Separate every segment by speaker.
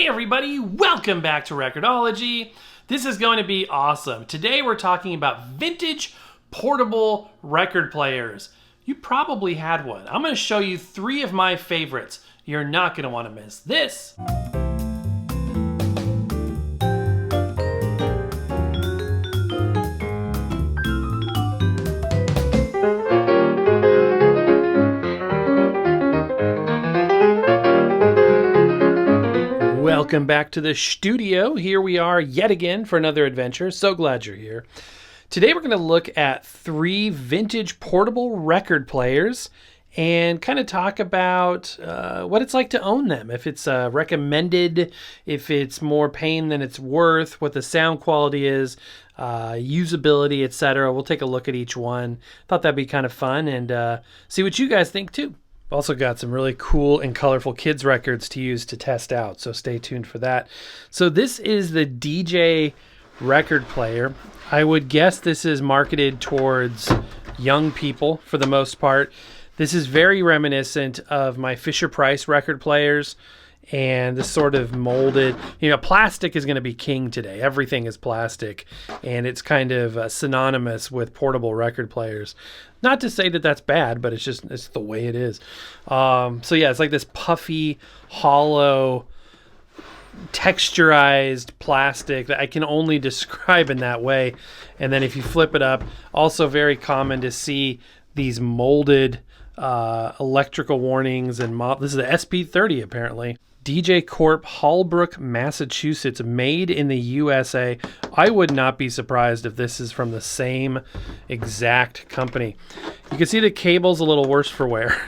Speaker 1: everybody, welcome back to Record-ology. This is going to be awesome. Today we're talking about vintage portable record players. You probably had one. I'm going to show you 3 of my favorites. You're not going to want to miss this. Welcome back to the studio. Here we are yet again for another adventure. So glad you're here. Today we're going to look at 3 vintage portable record players and kind of talk about what it's like to own them. If it's recommended, if it's more pain than it's worth, what the sound quality is, usability, etc. We'll take a look at each one. Thought that'd be kind of fun and see what you guys think too. Also got some really cool and colorful kids records to use to test out, so stay tuned for that. So this is the DJ record player. I would guess this is marketed towards young people for the most part. This is very reminiscent of my Fisher-Price record players and the sort of molded, plastic is going to be king today. Everything is plastic, and it's kind of synonymous with portable record players. Not to say that that's bad, but it's the way it is. So yeah, it's like this puffy, hollow, texturized plastic that I can only describe in that way. And then if you flip it up, also very common to see these molded electrical warnings. And this is the SP30 apparently. DJ Corp, Holbrook, Massachusetts, made in the USA. I would not be surprised if this is from the same exact company. You can see the cable's a little worse for wear.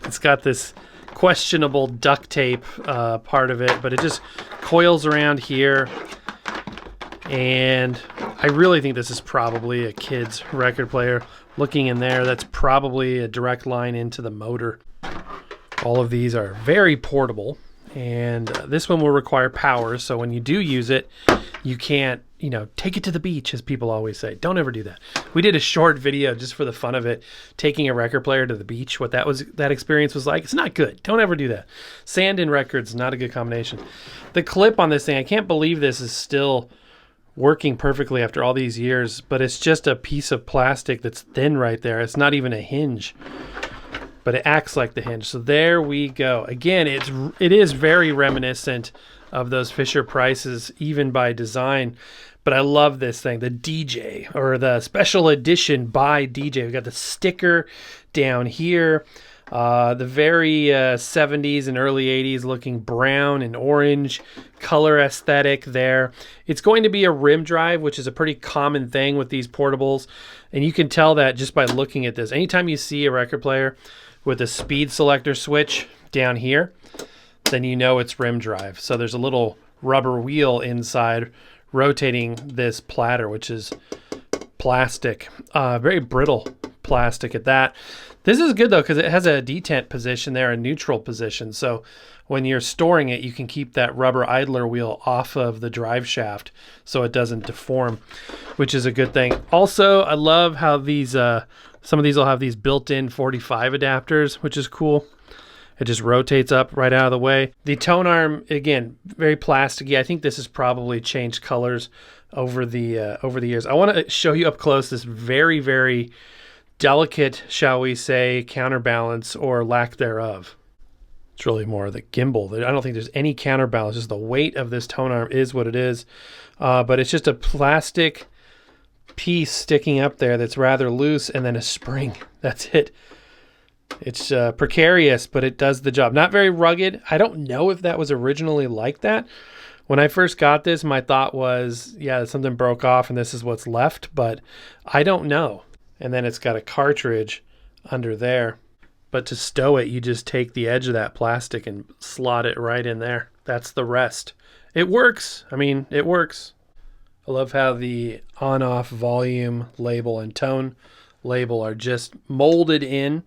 Speaker 1: It's got this questionable duct tape part of it, but it just coils around here. And I really think this is probably a kid's record player. Looking in there, that's probably a direct line into the motor. All of these are very portable, and this one will require power, so when you do use it, you can't, take it to the beach, as people always say. Don't ever do that. We did a short video just for the fun of it, taking a record player to the beach, what that experience was like. It's not good. Don't ever do that. Sand and records, not a good combination. The clip on this thing, I can't believe this is still working perfectly after all these years, but it's just a piece of plastic that's thin right there. It's not even a hinge, but it acts like the hinge. So there we go. Again, it is very reminiscent of those Fisher-Prices, even by design. But I love this thing, the DJ, or the special edition by DJ. We got the sticker down here, the very 70s and early 80s looking brown and orange color aesthetic there. It's going to be a rim drive, which is a pretty common thing with these portables. And you can tell that just by looking at this. Anytime you see a record player with a speed selector switch down here, then you know it's rim drive. So there's a little rubber wheel inside rotating this platter, which is plastic, very brittle plastic at that. This is good though, because it has a detent position there, a neutral position. So when you're storing it, you can keep that rubber idler wheel off of the drive shaft so it doesn't deform, which is a good thing. Also, I love how these, some of these will have these built-in 45 adapters, which is cool. It just rotates up right out of the way. The tone arm, again, very plasticky. I think this has probably changed colors over the years. I want to show you up close this very, very delicate, shall we say, counterbalance or lack thereof. It's really more the gimbal. I don't think there's any counterbalance. Just the weight of this tone arm is what it is. But it's just a plastic piece sticking up there that's rather loose, and then a spring. That's it. It's precarious, but it does the job. Not very rugged. I don't know if that was originally like that. When I first got this, my thought was, yeah, something broke off and this is what's left, but I don't know. And then it's got a cartridge under there. But to stow it, you just take the edge of that plastic and slot it right in there. That's the rest. It works. I mean, it works. I love how the on-off volume label and tone label are just molded in.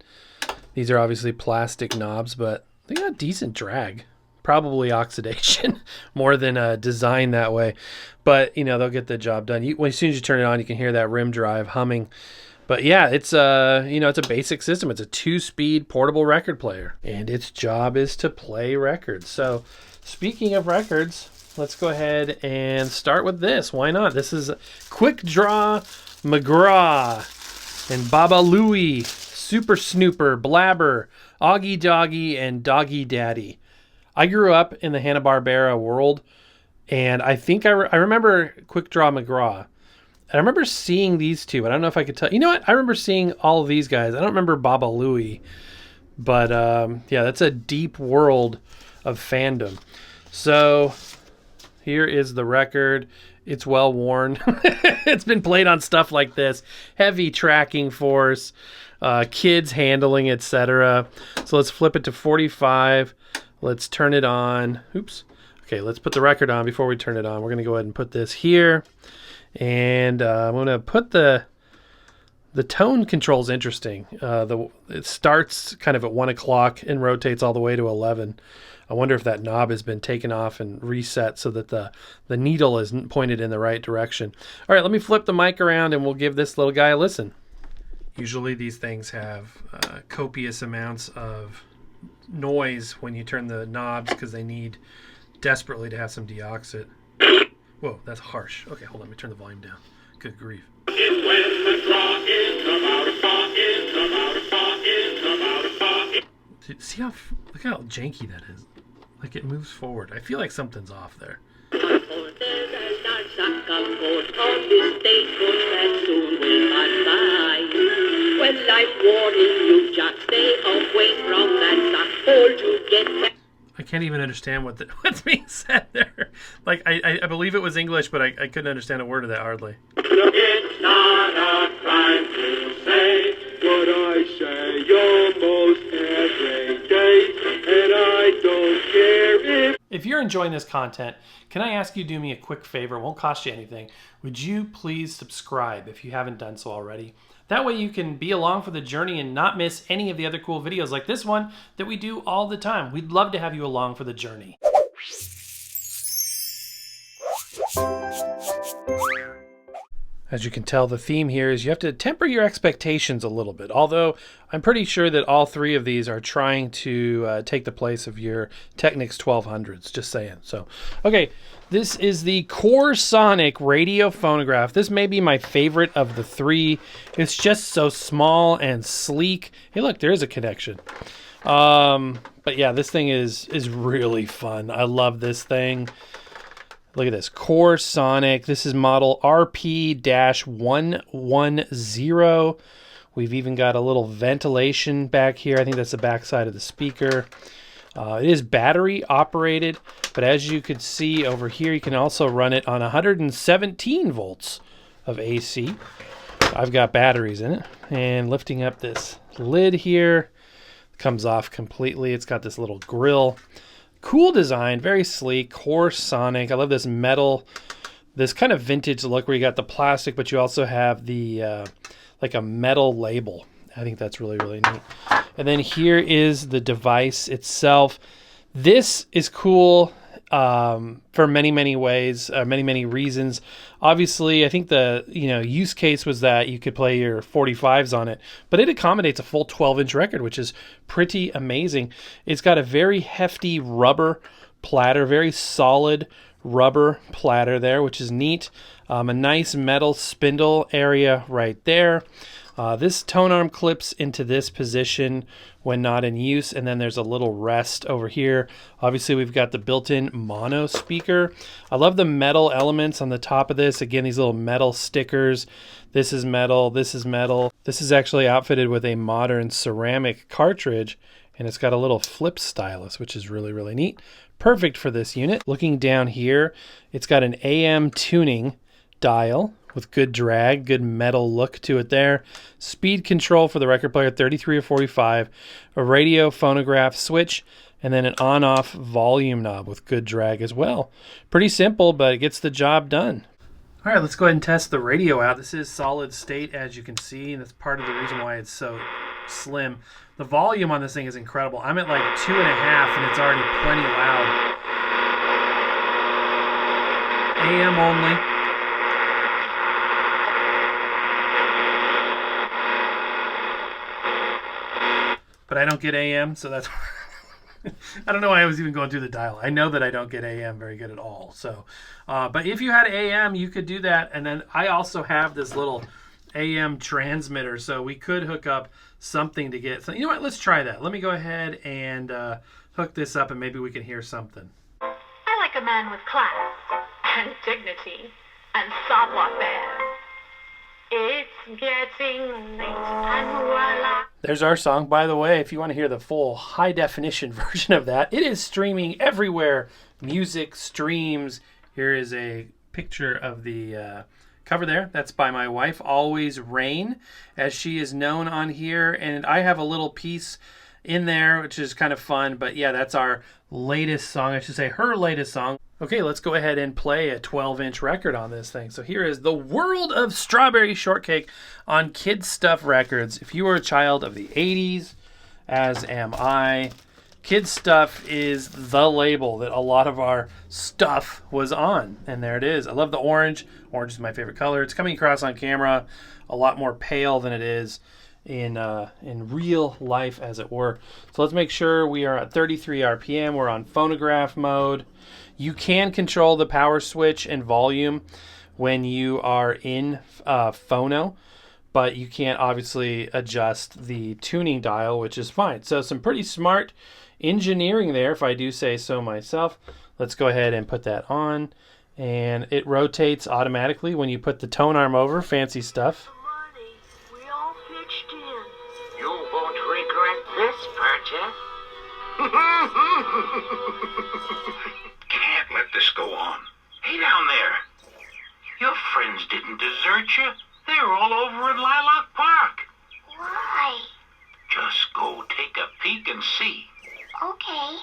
Speaker 1: These are obviously plastic knobs, but they got decent drag. Probably oxidation more than design that way. But, they'll get the job done. As soon as you turn it on, you can hear that rim drive humming. But yeah, it's it's a basic system. It's a 2-speed portable record player, and its job is to play records. So speaking of records, let's go ahead and start with this. Why not? This is Quick Draw McGraw and Baba Louie, Super Snooper, Blabber, Augie Doggy, and Doggy Daddy. I grew up in the Hanna-Barbera world, and I think I remember Quick Draw McGraw. And I remember seeing these two, but I don't know if I could tell. You know what? I remember seeing all of these guys. I don't remember Baba Louie. But yeah, that's a deep world of fandom. So here is the record. It's well worn. It's been played on stuff like this. Heavy tracking force, kids handling, etc. So let's flip it to 45. Let's turn it on. Oops. Okay, let's put the record on before we turn it on. We're going to go ahead and put this here. And I'm going to put the tone control's interesting. It starts kind of at 1 o'clock and rotates all the way to 11. I wonder if that knob has been taken off and reset so that the needle is pointed in the right direction. All right, let me flip the mic around and we'll give this little guy a listen. Usually these things have copious amounts of noise when you turn the knobs because they need desperately to have some deoxit. Whoa, that's harsh. Okay, hold on, let me turn the volume down. Good grief. See how, look how janky that is. Like it moves forward. I feel like something's off there. I can't even understand what's being said there. Like I believe it was English, but I couldn't understand a word of that hardly.
Speaker 2: It's not a crime to say what I say almost every day, and I don't care
Speaker 1: if you're enjoying this content, can I ask you to do me a quick favor? It won't cost you anything. Would you please subscribe if you haven't done so already? That way you can be along for the journey and not miss any of the other cool videos like this one that we do all the time. We'd love to have you along for the journey. As you can tell, the theme here is you have to temper your expectations a little bit, although I'm pretty sure that all three of these are trying to take the place of your Technics 1200s, just saying. So, okay, this is the Core Sonic radio phonograph. This may be my favorite of the three. It's just so small and sleek. Hey, look, there is a connection. But yeah, this thing is really fun. I love this thing. Look at this, Core Sonic. This is model RP-110. We've even got a little ventilation back here. I think that's the back side of the speaker. It is battery operated, but as you could see over here, you can also run it on 117 volts of AC. I've got batteries in it. And lifting up this lid here, comes off completely. It's got this little grill. Cool design, very sleek, Core Sonic. I love this metal, this kind of vintage look where you got the plastic, but you also have the like a metal label. I think that's really, really neat. And then here is the device itself. This is cool for many, many ways, many, many reasons. Obviously, I think the use case was that you could play your 45s on it, but it accommodates a full 12-inch record, which is pretty amazing. It's got a very hefty rubber platter, very solid rubber platter there, which is neat. A nice metal spindle area right there. This tone arm clips into this position when not in use, and then there's a little rest over here. Obviously, we've got the built-in mono speaker. I love the metal elements on the top of this. Again, these little metal stickers. This is metal. This is metal. This is actually outfitted with a modern ceramic cartridge, and it's got a little flip stylus, which is really, really neat. Perfect for this unit. Looking down here, it's got an AM tuning dial with good drag, good metal look to it there. Speed control for the record player, 33 or 45. A radio phonograph switch, and then an on-off volume knob with good drag as well. Pretty simple, but it gets the job done. All right, let's go ahead and test the radio out. This is solid state, as you can see, and that's part of the reason why it's so slim. The volume on this thing is incredible. I'm at like 2.5, and it's already plenty loud. AM only. But I don't get AM, so that's I don't know why I was even going through the dial. I know that I don't get AM very good at all. So, but if you had AM, you could do that. And then I also have this little AM transmitter, so we could hook up something to get. So, you know what? Let's try that. Let me go ahead and hook this up, and maybe we can hear something.
Speaker 3: I like a man with class and dignity and savoir faire. It's getting late and voila.
Speaker 1: There's our song. By the way, if you want to hear the full high definition version of that, it is streaming everywhere. Music streams. Here is a picture of the cover there. That's by my wife, Always Rain, as she is known on here. And I have a little piece in there, which is kind of fun. But yeah, that's our latest song. I should say her latest song. Okay, let's go ahead and play a 12-inch record on this thing. So here is The World of Strawberry Shortcake on Kid Stuff Records. If you were a child of the 80s, as am I, Kid Stuff is the label that a lot of our stuff was on. And there it is. I love the orange. Orange is my favorite color. It's coming across on camera a lot more pale than it is in real life, as it were. So let's make sure we are at 33 RPM. We're on phonograph mode. You can control the power switch and volume when you are in phono, but you can't obviously adjust the tuning dial, which is fine. So some pretty smart engineering there, if I do say so myself. Let's go ahead and put that on, and it rotates automatically when you put the tone arm over. Fancy stuff.
Speaker 3: Money, we all pitched in. You won't regret this purchase.
Speaker 4: Can't let this go on. Hey, down there. Your friends didn't desert you. They were all over in Lilac Park.
Speaker 3: Why?
Speaker 4: Just go take a peek and see.
Speaker 3: Okay.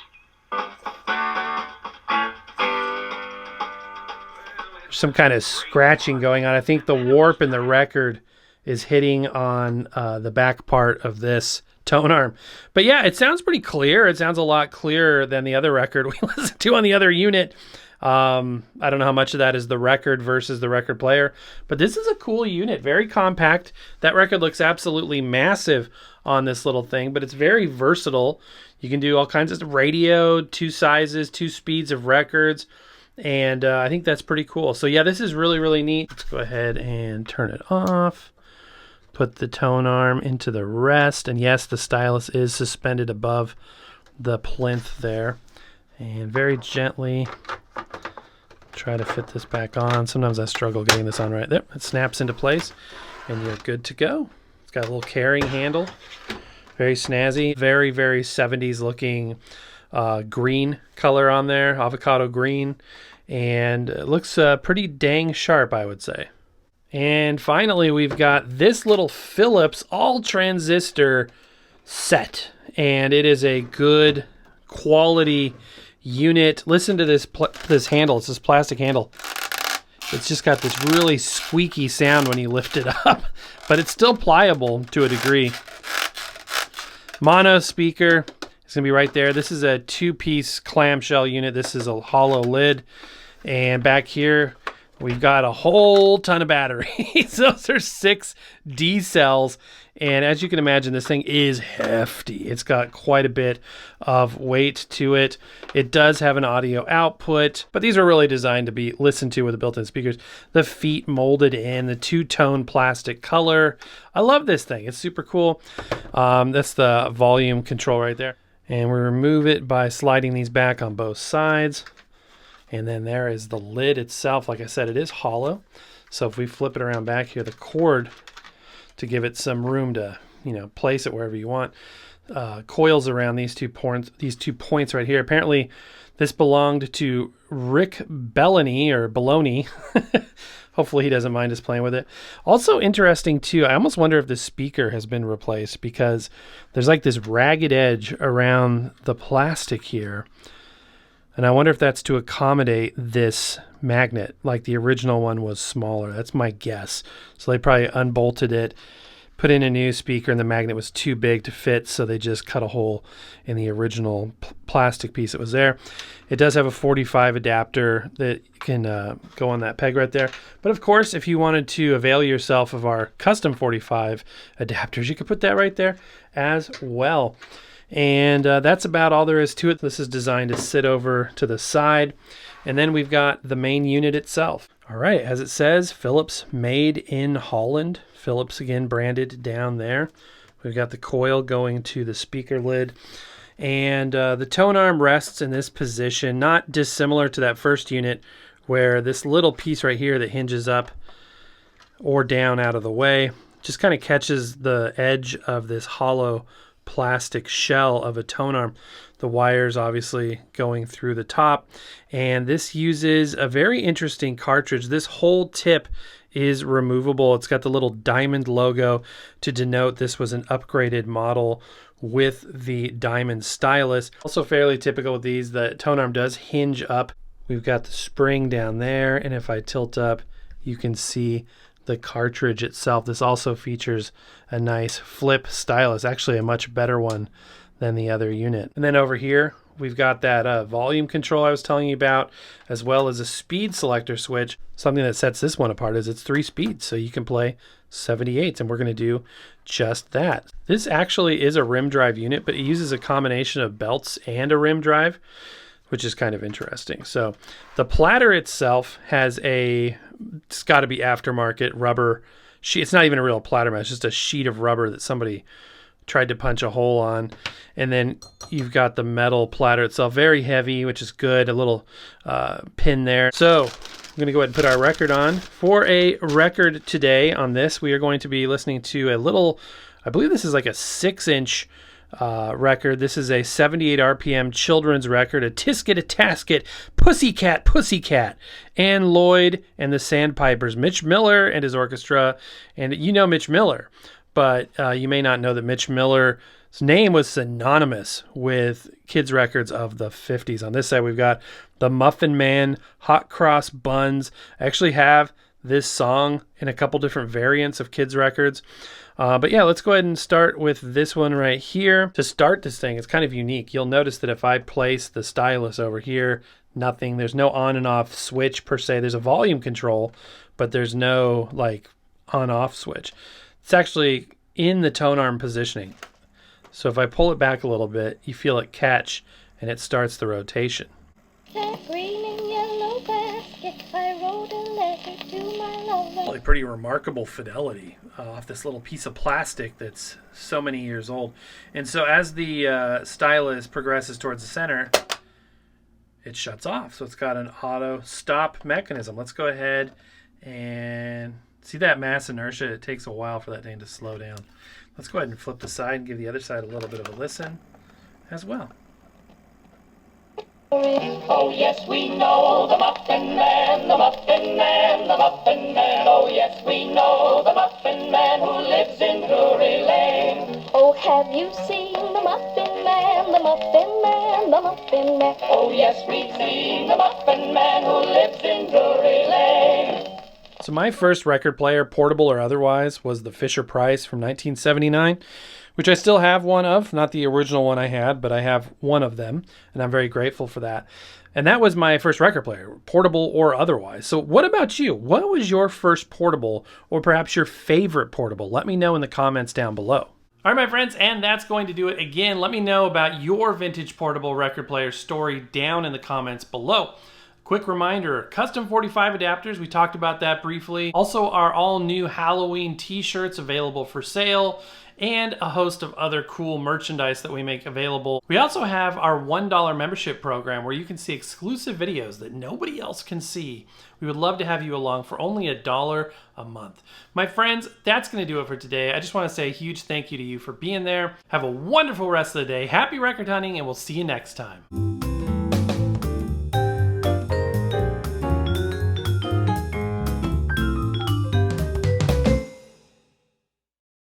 Speaker 1: There's some kind of scratching going on. I think the warp in the record is hitting on the back part of this tone arm. But yeah, it sounds pretty clear. It sounds a lot clearer than the other record we listened to on the other unit. I don't know how much of that is the record versus the record player, but this is a cool unit, very compact. That record looks absolutely massive on this little thing, but it's very versatile. You can do all kinds of radio, 2 sizes, 2 speeds of records, and I think that's pretty cool. So yeah, this is really, really neat. Let's go ahead and turn it off. Put the tone arm into the rest, and yes, the stylus is suspended above the plinth there. And very gently try to fit this back on. Sometimes I struggle getting this on right there. It snaps into place, and you're good to go. It's got a little carrying handle. Very snazzy. Very, very 70s looking green color on there, avocado green. And it looks pretty dang sharp, I would say. And finally, we've got this little Philips all transistor set, and it is a good quality unit. Listen to this handle. It's this plastic handle. It's just got this really squeaky sound when you lift it up, but it's still pliable to a degree. Mono speaker. It's gonna be right there. This is a 2-piece clamshell unit. This is a hollow lid, and back here we've got a whole ton of batteries. Those are 6 D cells. And as you can imagine, this thing is hefty. It's got quite a bit of weight to it. It does have an audio output, but these are really designed to be listened to with the built-in speakers. The feet molded in, the 2-tone plastic color. I love this thing. It's super cool. That's the volume control right there. And we remove it by sliding these back on both sides. And then there is the lid itself. Like I said, it is hollow. So if we flip it around back here, the cord, to give it some room to, place it wherever you want, coils around these two points right here. Apparently, this belonged to Rick Belloni. Hopefully he doesn't mind us playing with it. Also interesting too, I almost wonder if the speaker has been replaced, because there's like this ragged edge around the plastic here. And I wonder if that's to accommodate this magnet, like the original one was smaller. That's my guess. So they probably unbolted it, put in a new speaker, and the magnet was too big to fit, so they just cut a hole in the original plastic piece that was there. It does have a 45 adapter that can go on that peg right there. But of course, if you wanted to avail yourself of our custom 45 adapters, you could put that right there as well. And that's about all there is to it. This is designed to sit over to the side. And then we've got the main unit itself. All right, as it says, Philips made in Holland. Philips again branded down there. We've got the coil going to the speaker lid. And the tone arm rests in this position, not dissimilar to that first unit where this little piece right here that hinges up or down out of the way just kind of catches the edge of this hollow plastic shell of a tone arm. The wires obviously going through the top, and this uses a very interesting cartridge. This whole tip is removable. It's got the little diamond logo to denote this was an upgraded model with the diamond stylus. Also fairly typical with these, the tone arm does hinge up. We've got the spring down there, and if I tilt up, you can see the cartridge itself. This also features a nice flip stylus, actually a much better one than the other unit. And then over here, we've got that volume control I was telling you about, as well as a speed selector switch. Something that sets this one apart is it's 3 speeds, so you can play 78s, and we're going to do just that. This actually is a rim drive unit, but it uses a combination of belts and a rim drive, which is kind of interesting. So the platter itself has it's got to be aftermarket rubber sheet. It's not even a real platter mat, it's just a sheet of rubber that somebody tried to punch a hole on. And then you've got the metal platter itself, very heavy, which is good, a little pin there. So I'm going to go ahead and put our record on. For a record today on this, we are going to be listening to a little, I believe this is like a 6-inch record. This is a 78 RPM children's record, a Tisket, a Tasket, Pussycat, Pussycat, Ann Lloyd and the Sandpipers, Mitch Miller and his orchestra. And you know Mitch Miller, but you may not know that Mitch Miller's name was synonymous with kids' records of the 50s. On this side, we've got the Muffin Man, Hot Cross Buns. I actually have this song in a couple different variants of kids' records. But yeah, let's go ahead and start with this one right here. To start this thing, it's kind of unique. You'll notice that if I place the stylus over here, nothing. There's no on and off switch per se. There's a volume control, but there's no like on-off switch. It's actually in the tone arm positioning. So if I pull it back a little bit, you feel it catch and it starts the rotation.
Speaker 5: That green and yellow basket, I wrote a letter to my lover.
Speaker 1: Pretty remarkable fidelity off this little piece of plastic that's so many years old. And so as the stylus progresses towards the center, it shuts off. So it's got an auto stop mechanism. Let's go ahead and see that mass inertia. It takes a while for that thing to slow down. Let's go ahead and flip the side and give the other side a little bit of a listen as well.
Speaker 5: Oh yes, we know the Muffin Man, the Muffin Man, the Muffin Man. Oh yes, we know the Muffin Man who lives in Drury Lane. Oh, have you seen the Muffin Man, the Muffin Man, the Muffin Man? Oh yes, we've seen the Muffin Man who lives in Drury Lane.
Speaker 1: So my first record player, portable or otherwise, was the Fisher-Price from 1979, which I still have one of. Not the original one I had, but I have one of them, and I'm very grateful for that. And that was my first record player, portable or otherwise. So what about you? What was your first portable, or perhaps your favorite portable? Let me know in the comments down below. All right, my friends, and that's going to do it. Again, let me know about your vintage portable record player story down in the comments below. Quick reminder, custom 45 adapters, we talked about that briefly. Also, our all new Halloween t-shirts available for sale, and a host of other cool merchandise that we make available. We also have our $1 membership program where you can see exclusive videos that nobody else can see. We would love to have you along for only $1 a month. My friends, that's going to do it for today. I just want to say a huge thank you to you for being there. Have a wonderful rest of the day. Happy record hunting, and we'll see you next time.